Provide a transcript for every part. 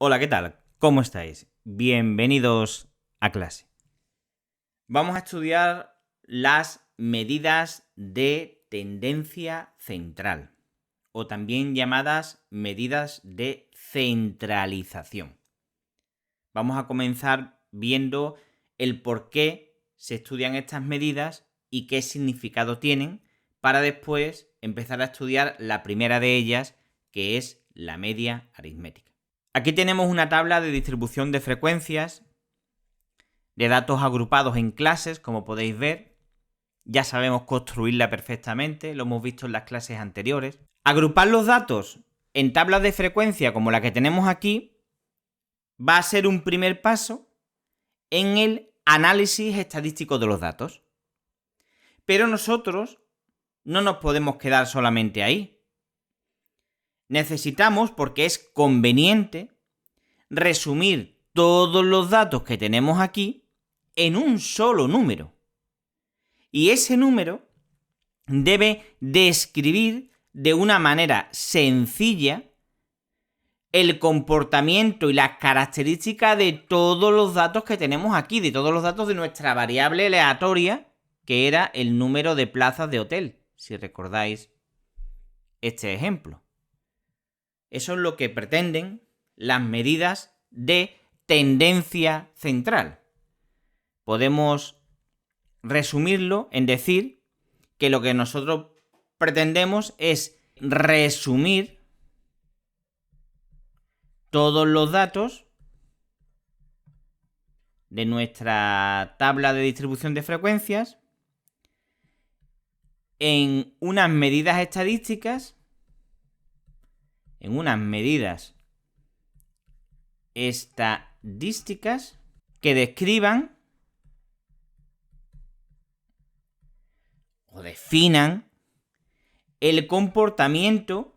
Hola, ¿qué tal? ¿Cómo estáis? Bienvenidos a clase. Vamos a estudiar las medidas de tendencia central, o también llamadas medidas de centralización. Vamos a comenzar viendo el por qué se estudian estas medidas y qué significado tienen, para después empezar a estudiar la primera de ellas, que es la media aritmética. Aquí tenemos una tabla de distribución de frecuencias, de datos agrupados en clases, como podéis ver. Ya sabemos construirla perfectamente, lo hemos visto en las clases anteriores. Agrupar los datos en tablas de frecuencia como la que tenemos aquí va a ser un primer paso en el análisis estadístico de los datos. Pero nosotros no nos podemos quedar solamente ahí. Necesitamos, porque es conveniente, resumir todos los datos que tenemos aquí en un solo número. Y ese número debe describir de una manera sencilla el comportamiento y las características de todos los datos que tenemos aquí, de todos los datos de nuestra variable aleatoria, que era el número de plazas de hotel, si recordáis este ejemplo. Eso es lo que pretenden las medidas de tendencia central. Podemos resumirlo en decir que lo que nosotros pretendemos es resumir todos los datos de nuestra tabla de distribución de frecuencias en unas medidas estadísticas, que describan o definan el comportamiento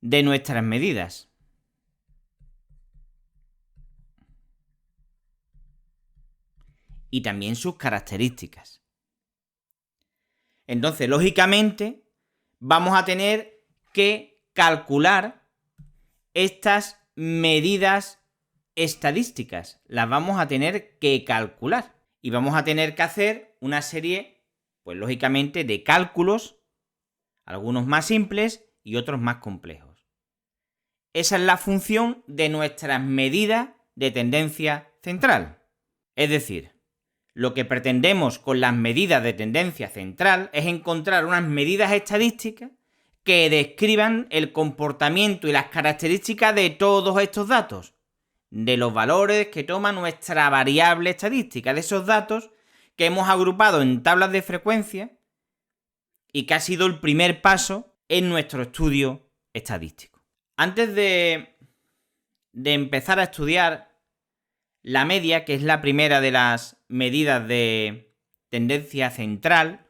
de nuestras medidas. Y también sus características. Entonces, lógicamente, vamos a tener que calcular estas medidas estadísticas. Las vamos a tener que calcular. Y vamos a tener que hacer una serie, pues lógicamente, de cálculos, algunos más simples y otros más complejos. Esa es la función de nuestras medidas de tendencia central. Es decir, lo que pretendemos con las medidas de tendencia central es encontrar unas medidas estadísticas que describan el comportamiento y las características de todos estos datos, de los valores que toma nuestra variable estadística, de esos datos que hemos agrupado en tablas de frecuencia y que ha sido el primer paso en nuestro estudio estadístico. Antes de empezar a estudiar la media, que es la primera de las medidas de tendencia central,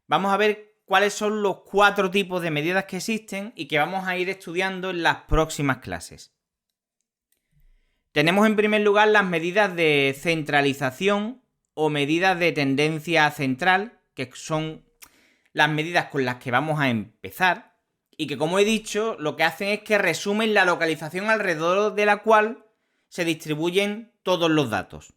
vamos a ver cuáles son los 4 tipos de medidas que existen y que vamos a ir estudiando en las próximas clases. Tenemos en primer lugar las medidas de centralización o medidas de tendencia central, que son las medidas con las que vamos a empezar y que, como he dicho, lo que hacen es que resumen la localización alrededor de la cual se distribuyen todos los datos.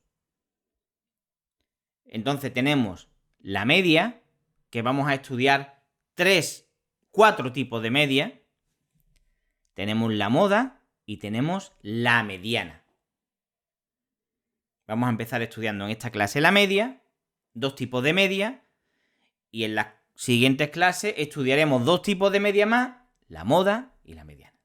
Entonces tenemos la media, que vamos a estudiar 4 tipos de media. Tenemos la moda y tenemos la mediana. Vamos a empezar estudiando en esta clase la media, 2 tipos de media, y en las siguientes clases estudiaremos 2 tipos de media más, la moda y la mediana.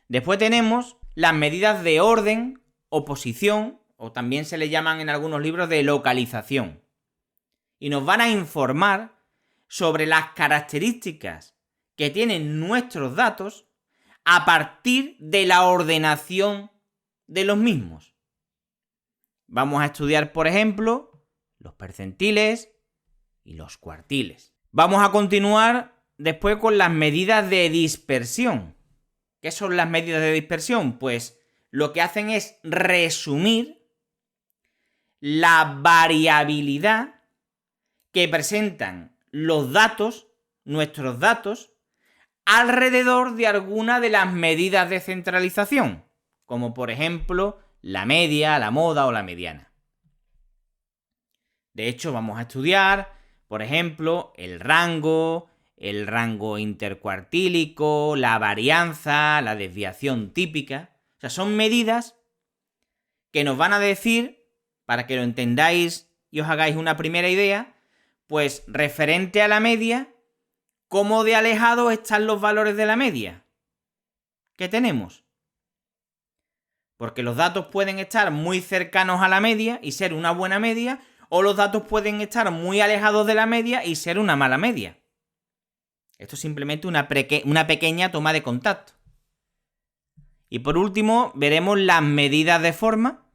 Después tenemos las medidas de orden o posición, o también se le llaman en algunos libros de localización. Y nos van a informar sobre las características que tienen nuestros datos a partir de la ordenación de los mismos. Vamos a estudiar, por ejemplo, los percentiles y los cuartiles. Vamos a continuar después con las medidas de dispersión. ¿Qué son las medidas de dispersión? Pues lo que hacen es resumir la variabilidad que presentan los datos nuestros datos alrededor de alguna de las medidas de centralización, como por ejemplo la media, la moda o la mediana. De hecho, vamos a estudiar, por ejemplo, el rango intercuartílico, la varianza, la desviación típica. O sea, son medidas que nos van a decir, para que lo entendáis y os hagáis una primera idea, pues referente a la media, cómo de alejados están los valores de la media que tenemos. Porque los datos pueden estar muy cercanos a la media y ser una buena media, o los datos pueden estar muy alejados de la media y ser una mala media. Esto es simplemente una pequeña toma de contacto. Y por último, veremos las medidas de forma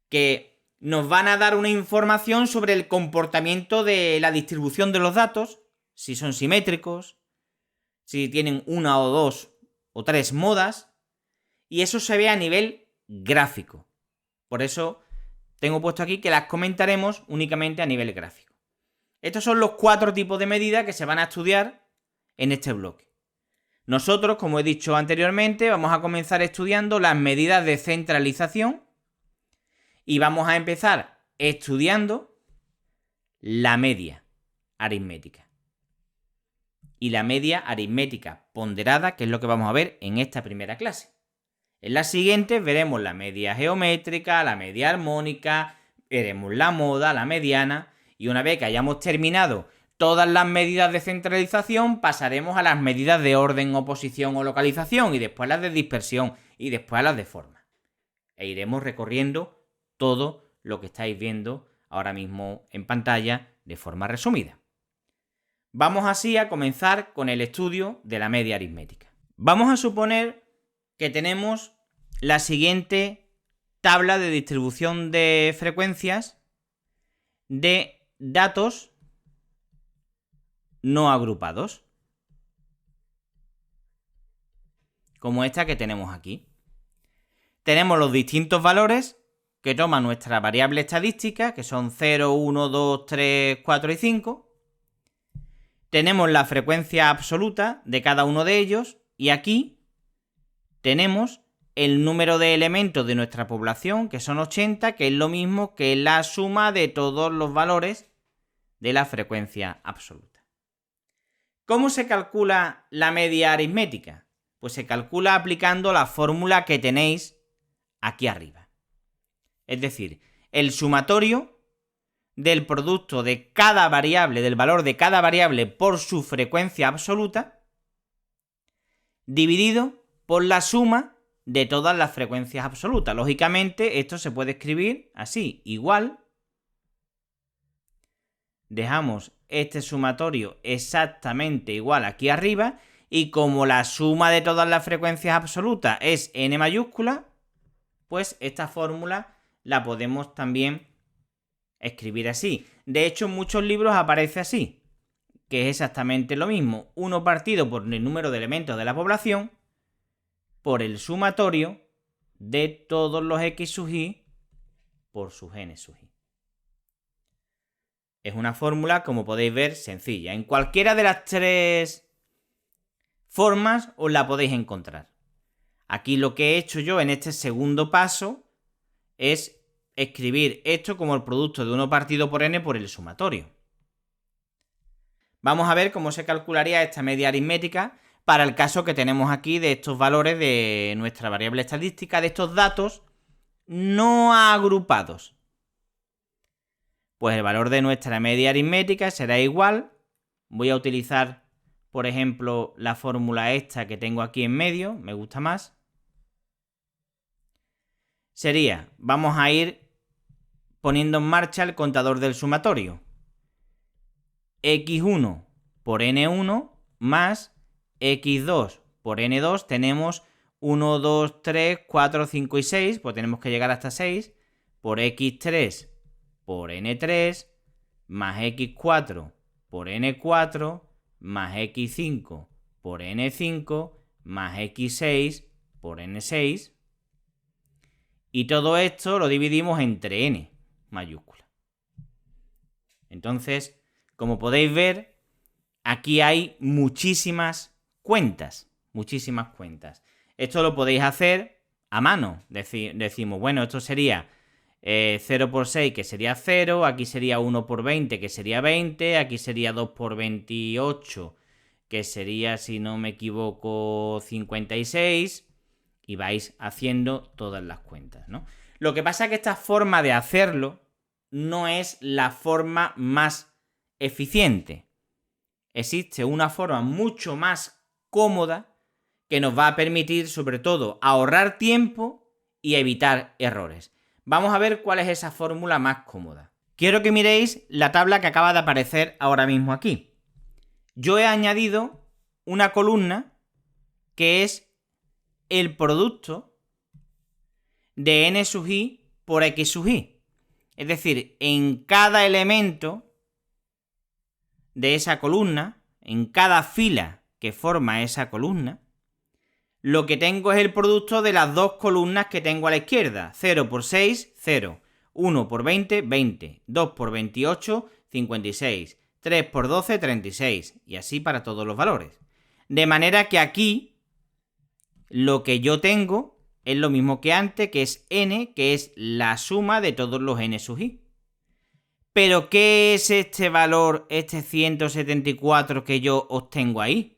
que nos van a dar una información sobre el comportamiento de la distribución de los datos, si son simétricos, si tienen una o dos o tres modas, y eso se ve a nivel gráfico. Por eso tengo puesto aquí que las comentaremos únicamente a nivel gráfico. Estos son los 4 tipos de medidas que se van a estudiar en este bloque. Nosotros, como he dicho anteriormente, vamos a comenzar estudiando las medidas de centralización y vamos a empezar estudiando la media aritmética. Y la media aritmética ponderada, que es lo que vamos a ver en esta primera clase. En la siguiente veremos la media geométrica, la media armónica, veremos la moda, la mediana, y una vez que hayamos terminado todas las medidas de centralización, pasaremos a las medidas de orden, oposición o localización, y después las de dispersión, y después a las de forma. E iremos recorriendo todo lo que estáis viendo ahora mismo en pantalla de forma resumida. Vamos así a comenzar con el estudio de la media aritmética. Vamos a suponer que tenemos la siguiente tabla de distribución de frecuencias de datos no agrupados, como esta que tenemos aquí. Tenemos los distintos valores que toma nuestra variable estadística, que son 0, 1, 2, 3, 4 y 5. Tenemos la frecuencia absoluta de cada uno de ellos y aquí tenemos el número de elementos de nuestra población, que son 80, que es lo mismo que la suma de todos los valores de la frecuencia absoluta. ¿Cómo se calcula la media aritmética? Pues se calcula aplicando la fórmula que tenéis aquí arriba. Es decir, el sumatorio del producto de cada variable, del valor de cada variable por su frecuencia absoluta, dividido por la suma de todas las frecuencias absolutas. Lógicamente, esto se puede escribir así, igual. Dejamos este sumatorio exactamente igual aquí arriba, y como la suma de todas las frecuencias absolutas es n mayúscula, pues esta fórmula la podemos también escribir así. De hecho, en muchos libros aparece así, que es exactamente lo mismo. 1 partido por el número de elementos de la población por el sumatorio de todos los x sub i por sus n sub i. Es una fórmula, como podéis ver, sencilla. En cualquiera de las 3 formas os la podéis encontrar. Aquí lo que he hecho yo en este segundo paso es escribir esto como el producto de 1 partido por n por el sumatorio. Vamos a ver cómo se calcularía esta media aritmética para el caso que tenemos aquí de estos valores de nuestra variable estadística, de estos datos no agrupados. Pues el valor de nuestra media aritmética será igual. Voy a utilizar, por ejemplo, la fórmula esta que tengo aquí en medio, me gusta más. Sería, vamos a ir poniendo en marcha el contador del sumatorio. x1 por n1 más x2 por n2, tenemos 1, 2, 3, 4, 5 y 6, pues tenemos que llegar hasta 6, por x3 por n3, más x4 por n4, más x5 por n5, más x6 por n6, y todo esto lo dividimos entre n mayúscula. Entonces, como podéis ver, aquí hay muchísimas cuentas. Esto lo podéis hacer a mano. Decimos, bueno, esto sería 0 por 6, que sería 0, aquí sería 1 por 20, que sería 20, aquí sería 2 por 28, que sería, si no me equivoco, 56, y vais haciendo todas las cuentas, ¿no? Lo que pasa es que esta forma de hacerlo no es la forma más eficiente. Existe una forma mucho más cómoda que nos va a permitir, sobre todo, ahorrar tiempo y evitar errores. Vamos a ver cuál es esa fórmula más cómoda. Quiero que miréis la tabla que acaba de aparecer ahora mismo aquí. Yo he añadido una columna que es el producto de n sub i por x sub i. Es decir, en cada elemento de esa columna, en cada fila que forma esa columna, lo que tengo es el producto de las dos columnas que tengo a la izquierda. 0 por 6, 0. 1 por 20, 20. 2 por 28, 56. 3 por 12, 36. Y así para todos los valores. De manera que aquí lo que yo tengo es lo mismo que antes, que es n, que es la suma de todos los n sub i. ¿Pero qué es este valor, este 174 que yo obtengo ahí?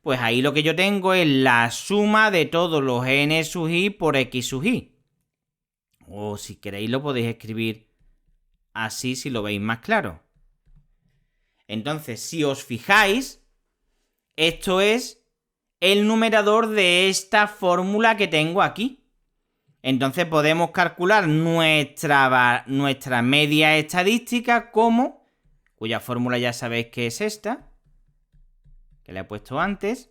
Pues ahí lo que yo tengo es la suma de todos los n sub i por x sub i. O si queréis lo podéis escribir así si lo veis más claro. Entonces, si os fijáis, esto es el numerador de esta fórmula que tengo aquí. Entonces podemos calcular nuestra media estadística como, cuya fórmula ya sabéis que es esta, que le he puesto antes.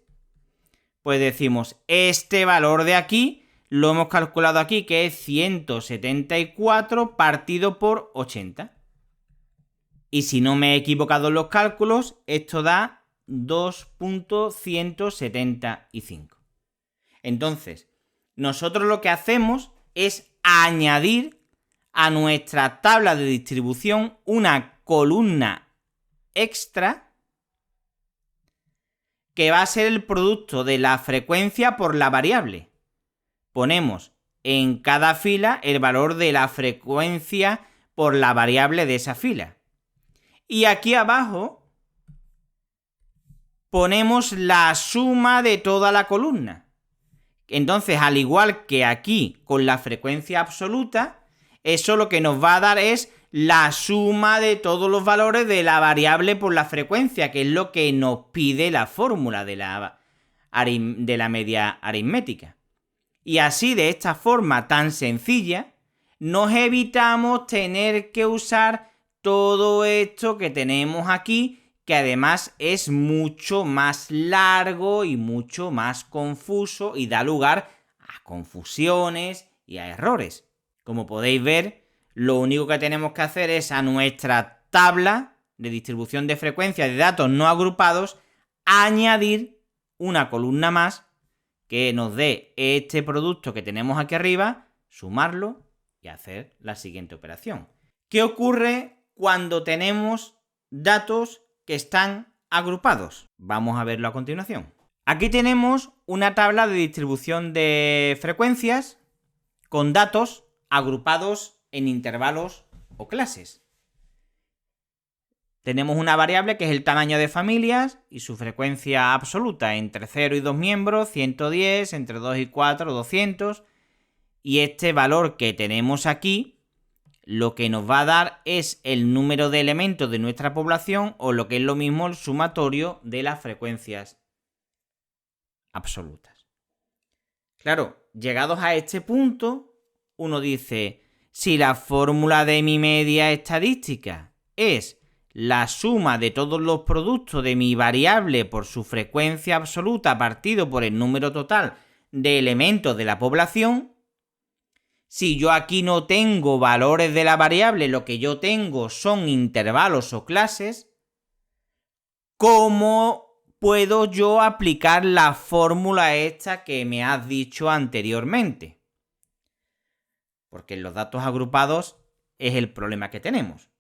Pues decimos, este valor de aquí lo hemos calculado aquí, que es 174 partido por 80. Y si no me he equivocado en los cálculos, esto da 2.175. Entonces, nosotros lo que hacemos es añadir a nuestra tabla de distribución una columna extra que va a ser el producto de la frecuencia por la variable. Ponemos en cada fila el valor de la frecuencia por la variable de esa fila. Y aquí abajo ponemos la suma de toda la columna. Entonces, al igual que aquí con la frecuencia absoluta, eso lo que nos va a dar es la suma de todos los valores de la variable por la frecuencia, que es lo que nos pide la fórmula de la media aritmética. Y así, de esta forma tan sencilla, nos evitamos tener que usar todo esto que tenemos aquí, que además es mucho más largo y mucho más confuso y da lugar a confusiones y a errores. Como podéis ver, lo único que tenemos que hacer es a nuestra tabla de distribución de frecuencia de datos no agrupados añadir una columna más que nos dé este producto que tenemos aquí arriba, sumarlo y hacer la siguiente operación. ¿Qué ocurre cuando tenemos datos que están agrupados? Vamos a verlo a continuación. Aquí tenemos una tabla de distribución de frecuencias con datos agrupados en intervalos o clases. Tenemos una variable que es el tamaño de familias y su frecuencia absoluta entre 0 y 2 miembros, 110, entre 2 y 4, 200. Y este valor que tenemos aquí, lo que nos va a dar es el número de elementos de nuestra población, o lo que es lo mismo, el sumatorio de las frecuencias absolutas. Claro, llegados a este punto, uno dice, si la fórmula de mi media estadística es la suma de todos los productos de mi variable por su frecuencia absoluta partido por el número total de elementos de la población, si yo aquí no tengo valores de la variable, lo que yo tengo son intervalos o clases, ¿cómo puedo yo aplicar la fórmula esta que me has dicho anteriormente? Porque en los datos agrupados es el problema que tenemos.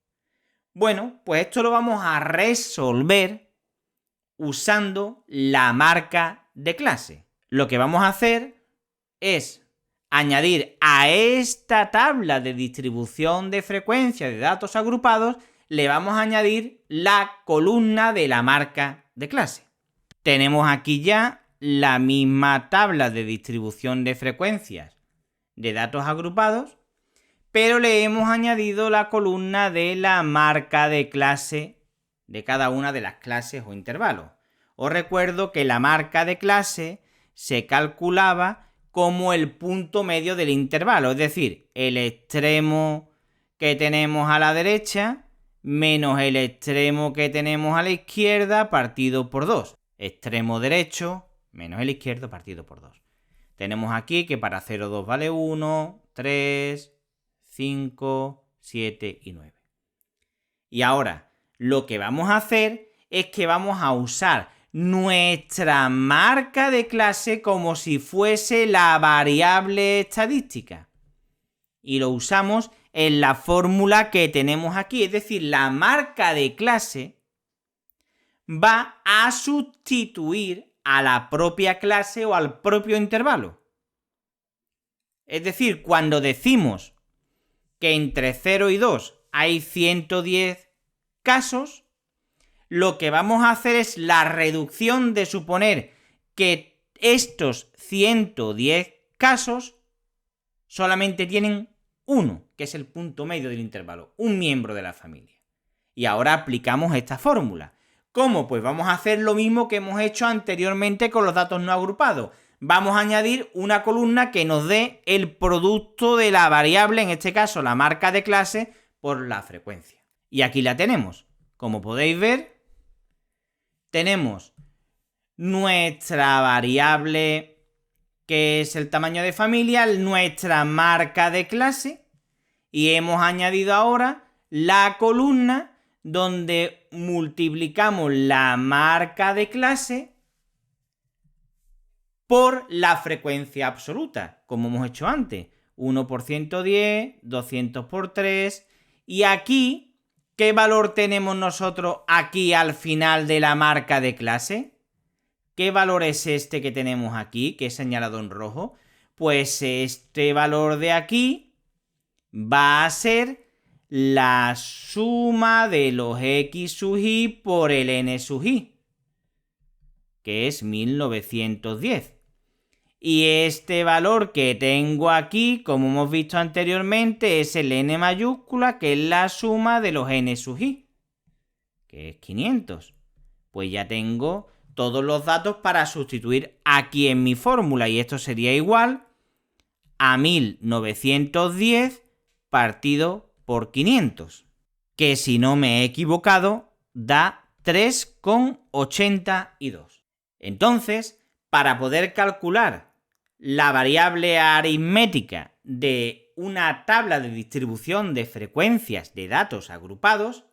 Bueno, pues esto lo vamos a resolver usando la marca de clase. Lo que vamos a hacer es añadir a esta tabla de distribución de frecuencia de datos agrupados, le vamos a añadir la columna de la marca de clase. Tenemos aquí ya la misma tabla de distribución de frecuencias de datos agrupados, pero le hemos añadido la columna de la marca de clase de cada una de las clases o intervalos. Os recuerdo que la marca de clase se calculaba como el punto medio del intervalo, es decir, el extremo que tenemos a la derecha menos el extremo que tenemos a la izquierda partido por 2. Extremo derecho menos el izquierdo partido por 2. Tenemos aquí que para 0, 2 vale 1, 3, 5, 7 y 9. Y ahora, lo que vamos a hacer es que vamos a usar nuestra marca de clase como si fuese la variable estadística. Y lo usamos en la fórmula que tenemos aquí. Es decir, la marca de clase va a sustituir a la propia clase o al propio intervalo. Es decir, cuando decimos que entre 0 y 2 hay 110 casos, lo que vamos a hacer es la reducción de suponer que estos 110 casos solamente tienen uno, que es el punto medio del intervalo, un miembro de la familia. Y ahora aplicamos esta fórmula. ¿Cómo? Pues vamos a hacer lo mismo que hemos hecho anteriormente con los datos no agrupados. Vamos a añadir una columna que nos dé el producto de la variable, en este caso la marca de clase, por la frecuencia. Y aquí la tenemos. Como podéis ver, tenemos nuestra variable, que es el tamaño de familia, nuestra marca de clase, y hemos añadido ahora la columna donde multiplicamos la marca de clase por la frecuencia absoluta, como hemos hecho antes. 1 por 110, 200 por 3, y aquí, ¿qué valor tenemos nosotros aquí al final de la marca de clase? ¿Qué valor es este que tenemos aquí, que es señalado en rojo? Pues este valor de aquí va a ser la suma de los x sub i por el n sub i, que es 1910. Y este valor que tengo aquí, como hemos visto anteriormente, es el n mayúscula, que es la suma de los n sub i, que es 500. Pues ya tengo todos los datos para sustituir aquí en mi fórmula, y esto sería igual a 1910 partido por 500, que si no me he equivocado da 3,82. Entonces, para poder calcular la variable aritmética de una tabla de distribución de frecuencias de datos agrupados,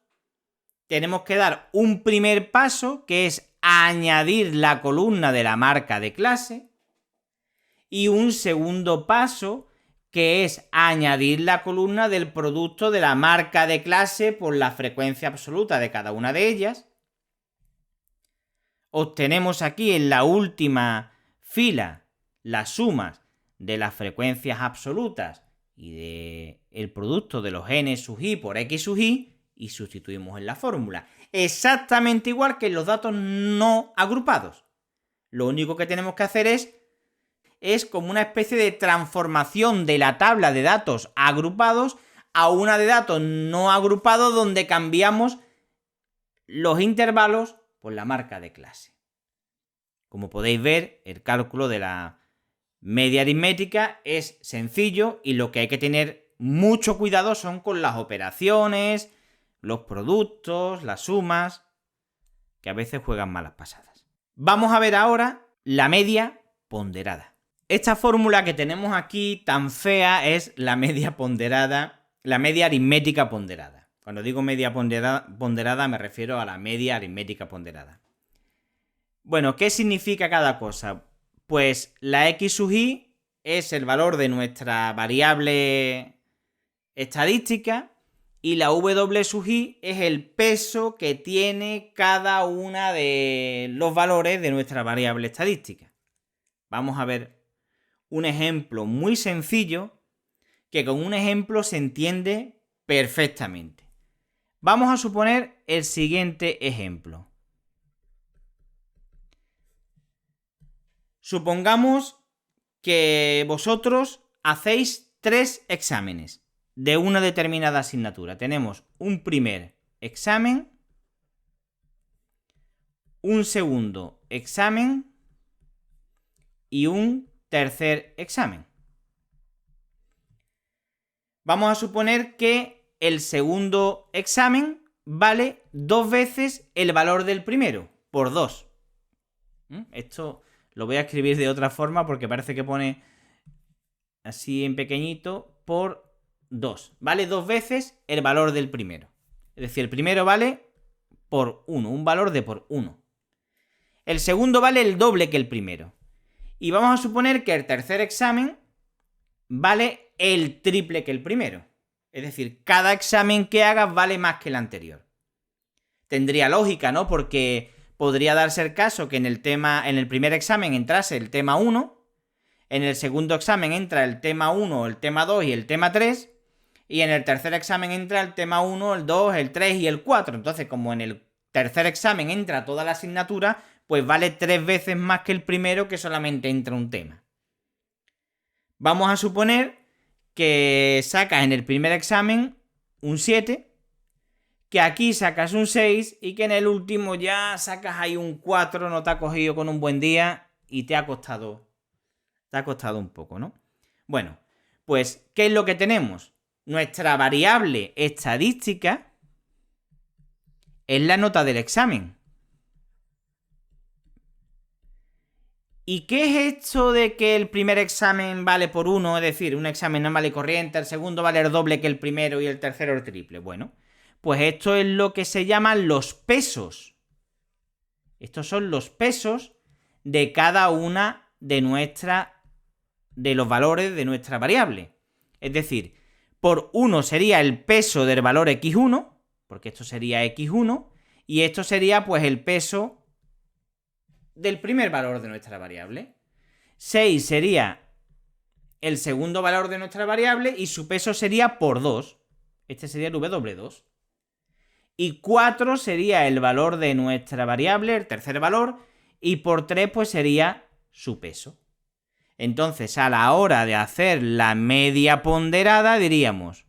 tenemos que dar un primer paso, que es añadir la columna de la marca de clase, y un segundo paso, que es añadir la columna del producto de la marca de clase por la frecuencia absoluta de cada una de ellas. Obtenemos aquí en la última fila las sumas de las frecuencias absolutas y del producto de los n sub i por x sub i, y sustituimos en la fórmula. Exactamente igual que en los datos no agrupados. Lo único que tenemos que hacer es como una especie de transformación de la tabla de datos agrupados a una de datos no agrupados, donde cambiamos los intervalos por la marca de clase. Como podéis ver, el cálculo de la media aritmética es sencillo, y lo que hay que tener mucho cuidado son con las operaciones, los productos, las sumas, que a veces juegan malas pasadas. Vamos a ver ahora la media ponderada. Esta fórmula que tenemos aquí tan fea es la media ponderada, la media aritmética ponderada. Cuando digo media ponderada me refiero a la media aritmética ponderada. Bueno, ¿qué significa cada cosa? Pues la x sub i es el valor de nuestra variable estadística, y la W sub i es el peso que tiene cada una de los valores de nuestra variable estadística. Vamos a ver un ejemplo muy sencillo que con un ejemplo se entiende perfectamente. Vamos a suponer el siguiente ejemplo. Supongamos que vosotros hacéis 3 exámenes de una determinada asignatura. Tenemos un primer examen, un segundo examen y un tercer examen. Vamos a suponer que el segundo examen vale 2 veces el valor del primero, por 2. Esto lo voy a escribir de otra forma porque parece que pone así en pequeñito, por 2. Vale 2 veces el valor del primero. Es decir, el primero vale por 1, un valor de por 1. El segundo vale el doble que el primero. Y vamos a suponer que el tercer examen vale el triple que el primero. Es decir, cada examen que hagas vale más que el anterior. Tendría lógica, ¿no? Porque podría darse el caso que en el primer examen entrase el tema 1, en el segundo examen entra el tema 1, el tema 2 y el tema 3, y en el tercer examen entra el tema 1, el 2, el 3 y el 4. Entonces, como en el tercer examen entra toda la asignatura, pues vale 3 veces más que el primero, que solamente entra un tema. Vamos a suponer que sacas en el primer examen un 7, que aquí sacas un 6 y que en el último ya sacas ahí un 4, no te ha cogido con un buen día y te ha costado un poco, ¿no? Bueno, pues, ¿qué es lo que tenemos? Nuestra variable estadística es la nota del examen. ¿Y qué es esto de que el primer examen vale por 1? Es decir, un examen normal y corriente, el segundo vale el doble que el primero y el tercero el triple. Bueno, pues esto es lo que se llaman los pesos. Estos son los pesos de cada una de los valores de nuestra variable. Es decir, por 1 sería el peso del valor x1, porque esto sería x1, y esto sería pues el peso del primer valor de nuestra variable. 6 sería el segundo valor de nuestra variable y su peso sería por 2. Este sería el W2. Y 4 sería el valor de nuestra variable, el tercer valor, y por 3 pues sería su peso. Entonces, a la hora de hacer la media ponderada, diríamos...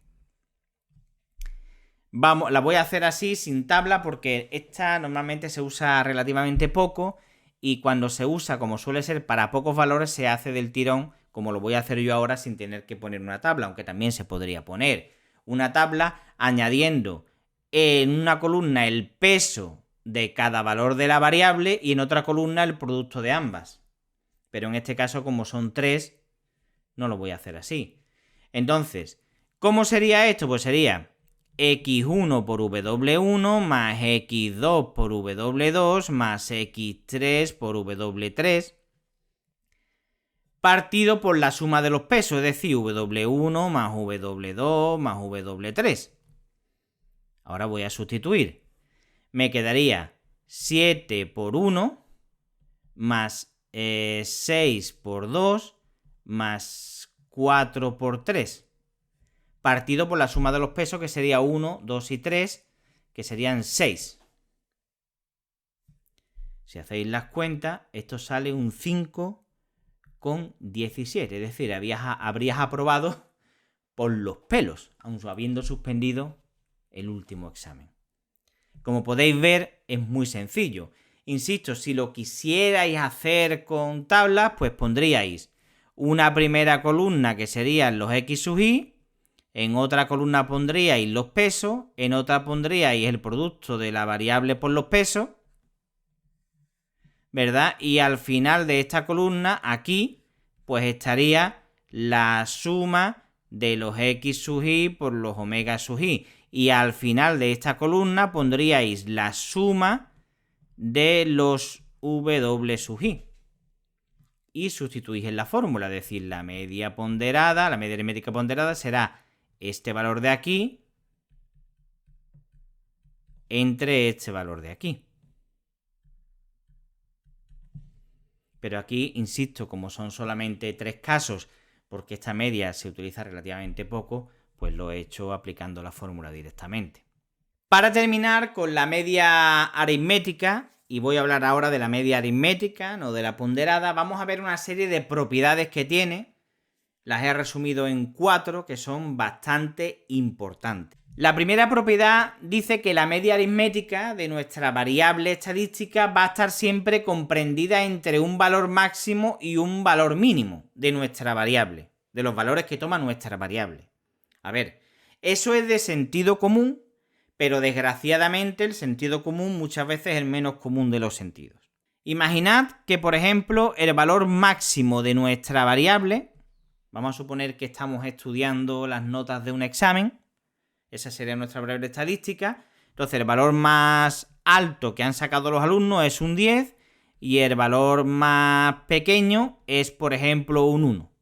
la voy a hacer así, sin tabla, porque esta normalmente se usa relativamente poco, y cuando se usa, como suele ser para pocos valores, se hace del tirón, como lo voy a hacer yo ahora, sin tener que poner una tabla, aunque también se podría poner una tabla añadiendo en una columna el peso de cada valor de la variable y en otra columna el producto de ambas. Pero en este caso, como son 3, no lo voy a hacer así. Entonces, ¿cómo sería esto? Pues sería x1 por w1 más x2 por w2 más x3 por w3 partido por la suma de los pesos, es decir, w1 más w2 más w3. Ahora voy a sustituir. Me quedaría 7 por 1 más 6 por 2 más 4 por 3. Partido por la suma de los pesos, que sería 1, 2 y 3, que serían 6. Si hacéis las cuentas, esto sale un 5,17. Es decir, habrías aprobado por los pelos, aun habiendo suspendido el último examen. Como podéis ver, es muy sencillo. Insisto, si lo quisierais hacer con tablas, pues pondríais una primera columna que serían los x sub i, en otra columna pondríais los pesos, en otra pondríais el producto de la variable por los pesos, ¿verdad? Y al final de esta columna, aquí, pues estaría la suma de los x sub i por los omega sub i. Y al final de esta columna pondríais la suma de los w sub i. Y sustituís en la fórmula, es decir, la media ponderada, la media aritmética ponderada será este valor de aquí entre este valor de aquí. Pero aquí, insisto, como son solamente 3 casos, porque esta media se utiliza relativamente poco, pues lo he hecho aplicando la fórmula directamente. Para terminar con la media aritmética, y voy a hablar ahora de la media aritmética, no de la ponderada, vamos a ver una serie de propiedades que tiene. Las he resumido en 4 que son bastante importantes. La primera propiedad dice que la media aritmética de nuestra variable estadística va a estar siempre comprendida entre un valor máximo y un valor mínimo de nuestra variable, de los valores que toma nuestra variable. A ver, eso es de sentido común, pero desgraciadamente el sentido común muchas veces es el menos común de los sentidos. Imaginad que, por ejemplo, el valor máximo de nuestra variable, vamos a suponer que estamos estudiando las notas de un examen, esa sería nuestra variable estadística. Entonces el valor más alto que han sacado los alumnos es un 10 y el valor más pequeño es, por ejemplo, un 1.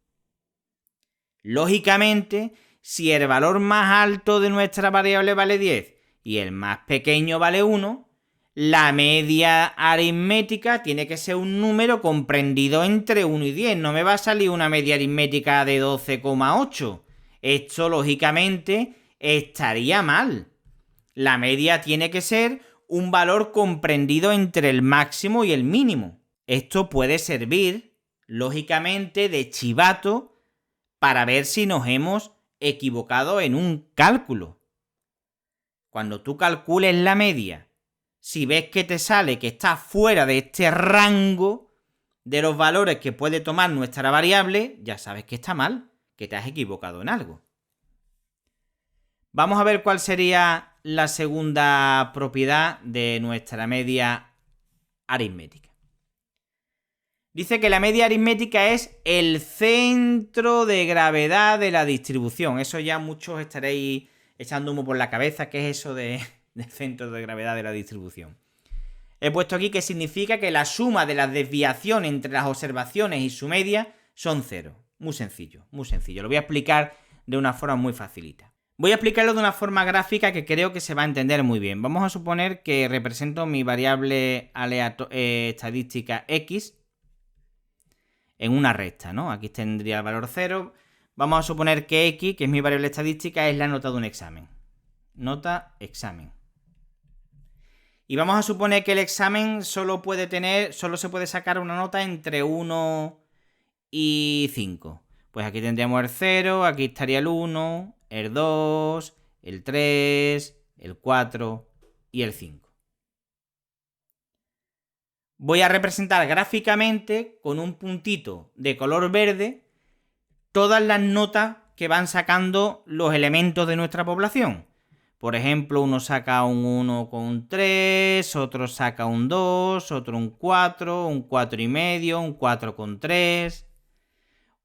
Lógicamente, si el valor más alto de nuestra variable vale 10 y el más pequeño vale 1, la media aritmética tiene que ser un número comprendido entre 1 y 10. No me va a salir una media aritmética de 12,8. Esto, lógicamente, estaría mal. La media tiene que ser un valor comprendido entre el máximo y el mínimo. Esto puede servir, lógicamente, de chivato para ver si nos hemos equivocado en un cálculo. Cuando tú calcules la media, si ves que te sale que está fuera de este rango de los valores que puede tomar nuestra variable, ya sabes que está mal, que te has equivocado en algo. Vamos a ver cuál sería la segunda propiedad de nuestra media aritmética. Dice que la media aritmética es el centro de gravedad de la distribución. Eso ya muchos estaréis echando humo por la cabeza. ¿Qué es eso del centro de gravedad de la distribución? He puesto aquí que significa que la suma de las desviaciones entre las observaciones y su media son 0. Muy sencillo, muy sencillo. Lo voy a explicar de una forma muy facilita. Voy a explicarlo de una forma gráfica que creo que se va a entender muy bien. Vamos a suponer que represento mi variable estadística x en una recta, ¿no? Aquí tendría el valor 0. Vamos a suponer que x, que es mi variable estadística, es la nota de un examen. Nota examen. Y vamos a suponer que el examen solo se puede sacar una nota entre 1 y 5. Pues aquí tendríamos el 0, aquí estaría el 1, el 2, el 3, el 4 y el 5. Voy a representar gráficamente con un puntito de color verde todas las notas que van sacando los elementos de nuestra población. Por ejemplo, uno saca un 1 con un 3, otro saca un 2, otro un 4, un 4,5, un 4 con 3,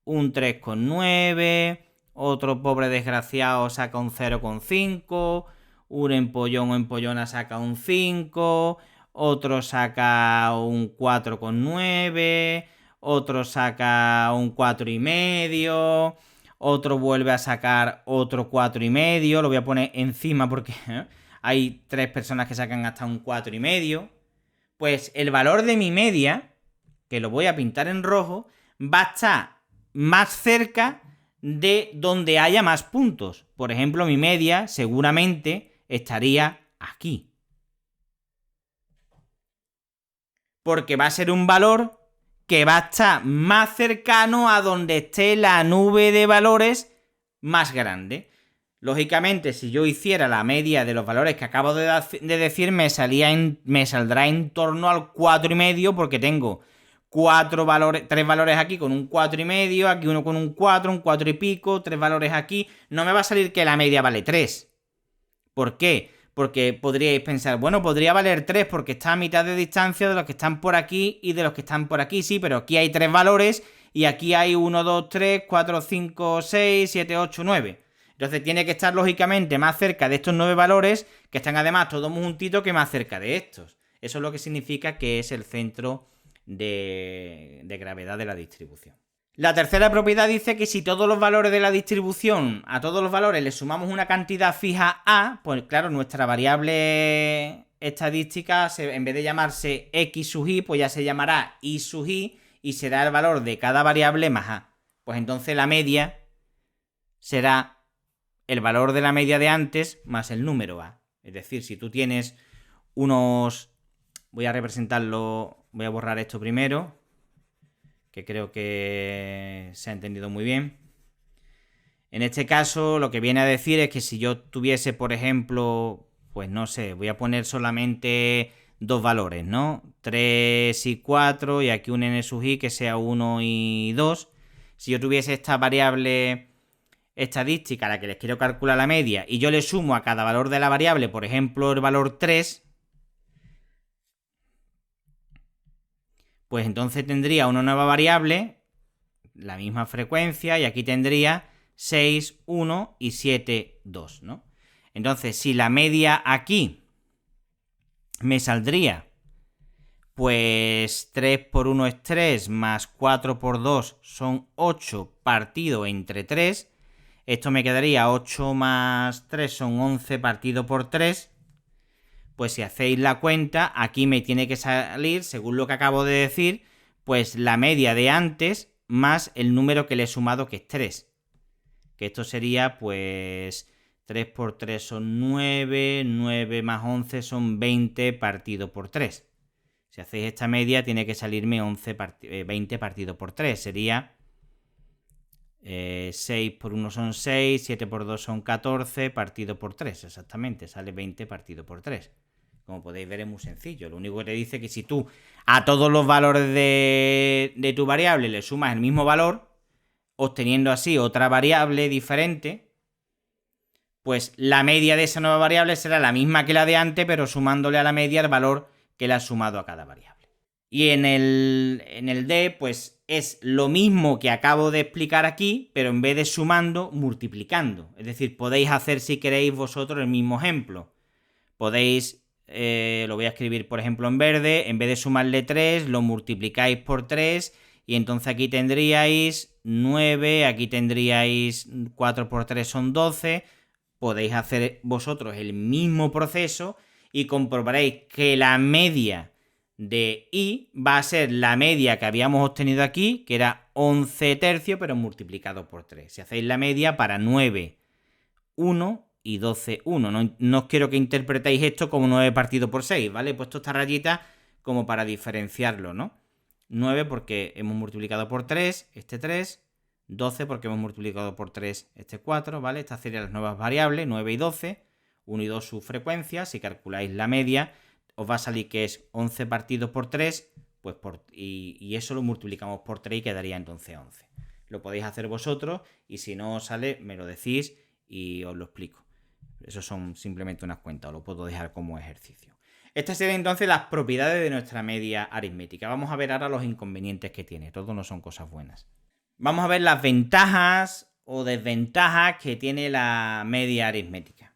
un 3 con 9, otro pobre desgraciado saca un 0,5, un empollón o empollona saca un 5, otro saca un 4,9, otro saca un 4,5, otro vuelve a sacar otro 4,5, lo voy a poner encima porque hay 3 personas que sacan hasta un 4,5. Pues el valor de mi media, que lo voy a pintar en rojo, va a estar más cerca de donde haya más puntos. Por ejemplo, mi media seguramente estaría aquí. Porque va a ser un valor que va a estar más cercano a donde esté la nube de valores más grande. Lógicamente, si yo hiciera la media de los valores que acabo de decir, me saldrá en torno al 4,5, porque tengo 3 valores aquí con un 4,5, aquí uno con un 4, un 4 y pico, 3 valores aquí. No me va a salir que la media vale 3. ¿Por qué? Porque podríais pensar, bueno, podría valer 3 porque está a mitad de distancia de los que están por aquí y de los que están por aquí. Sí, pero aquí hay 3 valores y aquí hay 1, 2, 3, 4, 5, 6, 7, 8, 9. Entonces tiene que estar lógicamente más cerca de estos 9 valores, que están además todos muy juntitos, que más cerca de estos. Eso es lo que significa que es el centro de gravedad de la distribución. La tercera propiedad dice que si todos los valores de la distribución, a todos los valores le sumamos una cantidad fija A, pues claro, nuestra variable estadística, en vez de llamarse x sub i, pues ya se llamará y sub i y será el valor de cada variable más A. Pues entonces la media será el valor de la media de antes más el número A. Es decir, si tú tienes unos... Voy a representarlo, voy a borrar esto primero, que creo que se ha entendido muy bien. En este caso, lo que viene a decir es que si yo tuviese, por ejemplo, pues no sé, voy a poner solamente dos valores, ¿no? 3 y 4 y aquí un n sub i que sea 1 y 2. Si yo tuviese esta variable estadística a la que les quiero calcular la media y yo le sumo a cada valor de la variable, por ejemplo, el valor 3, pues entonces tendría una nueva variable, la misma frecuencia, y aquí tendría 6, 1 y 7, 2, ¿no? Entonces, si la media aquí me saldría, pues 3 por 1 es 3, más 4 por 2 son 8 partido entre 3. Esto me quedaría 8 más 3 son 11 partido por 3. Pues si hacéis la cuenta, aquí me tiene que salir, según lo que acabo de decir, pues la media de antes más el número que le he sumado, que es 3. Que esto sería, pues, 3 por 3 son 9, 9 más 11 son 20 partido por 3. Si hacéis esta media, tiene que salirme 20 partido por 3. Sería 6 por 1 son 6, 7 por 2 son 14 partido por 3. Exactamente, sale 20 partido por 3. Como podéis ver, es muy sencillo. Lo único que te dice es que si tú a todos los valores de tu variable le sumas el mismo valor, obteniendo así otra variable diferente, pues la media de esa nueva variable será la misma que la de antes, pero sumándole a la media el valor que le has sumado a cada variable. Y en el D, pues es lo mismo que acabo de explicar aquí, pero en vez de sumando, multiplicando. Es decir, podéis hacer, si queréis, vosotros el mismo ejemplo. Podéis, lo voy a escribir, por ejemplo, en verde, en vez de sumarle 3, lo multiplicáis por 3, y entonces aquí tendríais 9, aquí tendríais 4 por 3 son 12. Podéis hacer vosotros el mismo proceso y comprobaréis que la media de i va a ser la media que habíamos obtenido aquí, que era 11 tercios, pero multiplicado por 3. Si hacéis la media para 9, 1 y 12, 1. No os quiero que interpretéis esto como 9 partido por 6, ¿vale? He puesto esta rayita como para diferenciarlo, ¿no? 9 porque hemos multiplicado por 3, este 3, 12 porque hemos multiplicado por 3, este 4, ¿vale? Estas serían las nuevas variables, 9 y 12, 1 y 2 su frecuencia. Si calculáis la media, os va a salir que es 11 partido por 3, pues y eso lo multiplicamos por 3 y quedaría entonces 11. Lo podéis hacer vosotros y si no os sale, me lo decís y os lo explico. Eso son simplemente unas cuentas, os lo puedo dejar como ejercicio. Estas serían entonces las propiedades de nuestra media aritmética. Vamos a ver ahora los inconvenientes que tiene. Todo no son cosas buenas. Vamos a ver las ventajas o desventajas que tiene la media aritmética.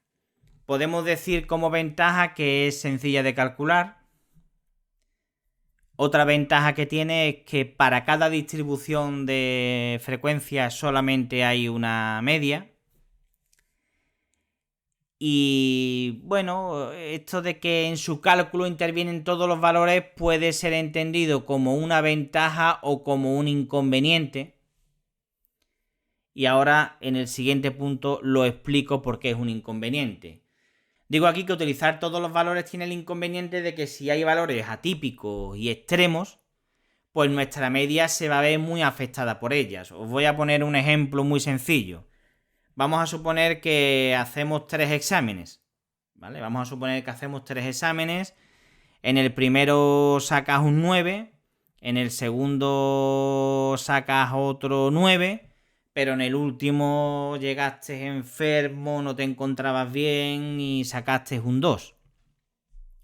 Podemos decir como ventaja que es sencilla de calcular. Otra ventaja que tiene es que para cada distribución de frecuencias solamente hay una media. Y bueno, esto de que en su cálculo intervienen todos los valores puede ser entendido como una ventaja o como un inconveniente. Y ahora en el siguiente punto lo explico por qué es un inconveniente. Digo aquí que utilizar todos los valores tiene el inconveniente de que si hay valores atípicos y extremos, pues nuestra media se va a ver muy afectada por ellas. Os voy a poner un ejemplo muy sencillo. Vamos a suponer que hacemos 3 exámenes, ¿vale? Vamos a suponer que hacemos 3 exámenes. En el primero sacas un 9, en el segundo sacas otro 9, pero en el último llegaste enfermo, no te encontrabas bien y sacaste un 2.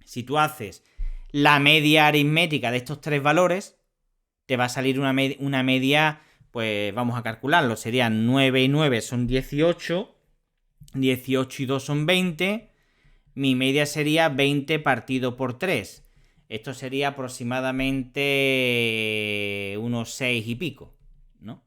Si tú haces la media aritmética de estos 3 valores, te va a salir una media, pues vamos a calcularlo, serían 9 y 9 son 18, 18 y 2 son 20, mi media sería 20 partido por 3. Esto sería aproximadamente unos 6 y pico, ¿no?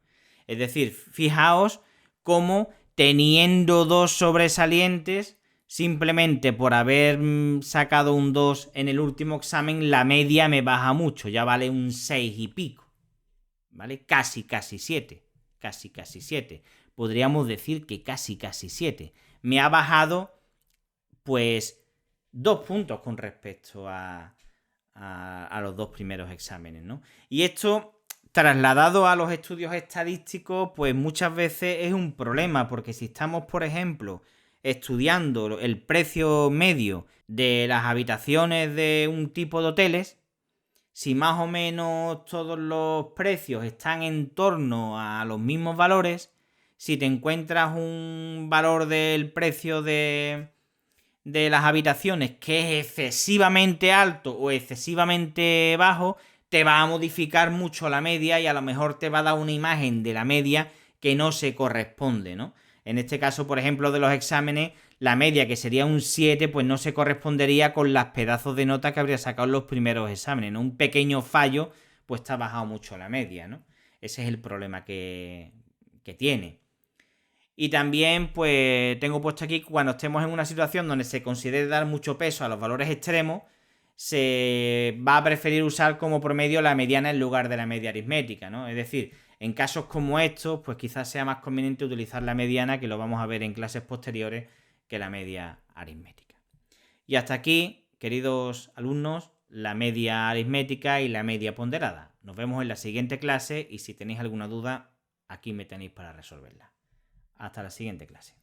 Es decir, fijaos cómo teniendo 2 sobresalientes, simplemente por haber sacado un 2 en el último examen, la media me baja mucho, ya vale un 6 y pico, ¿vale? Casi 7, casi 7. Podríamos decir que casi 7. Me ha bajado, pues, 2 puntos con respecto a los 2 primeros exámenes, ¿no? Y esto, trasladado a los estudios estadísticos, pues muchas veces es un problema, porque si estamos, por ejemplo, estudiando el precio medio de las habitaciones de un tipo de hoteles, si más o menos todos los precios están en torno a los mismos valores, si te encuentras un valor del precio de las habitaciones que es excesivamente alto o excesivamente bajo, te va a modificar mucho la media y a lo mejor te va a dar una imagen de la media que no se corresponde, ¿no? En este caso, por ejemplo, de los exámenes, la media, que sería un 7, pues no se correspondería con las pedazos de nota que habría sacado en los primeros exámenes, ¿no? Un pequeño fallo, pues te ha bajado mucho la media, ¿no? Ese es el problema que tiene. Y también, pues, tengo puesto aquí, cuando estemos en una situación donde se considere dar mucho peso a los valores extremos, se va a preferir usar como promedio la mediana en lugar de la media aritmética, ¿no? Es decir, en casos como estos, pues quizás sea más conveniente utilizar la mediana, que lo vamos a ver en clases posteriores, que la media aritmética. Y hasta aquí, queridos alumnos, la media aritmética y la media ponderada. Nos vemos en la siguiente clase y si tenéis alguna duda, aquí me tenéis para resolverla. Hasta la siguiente clase.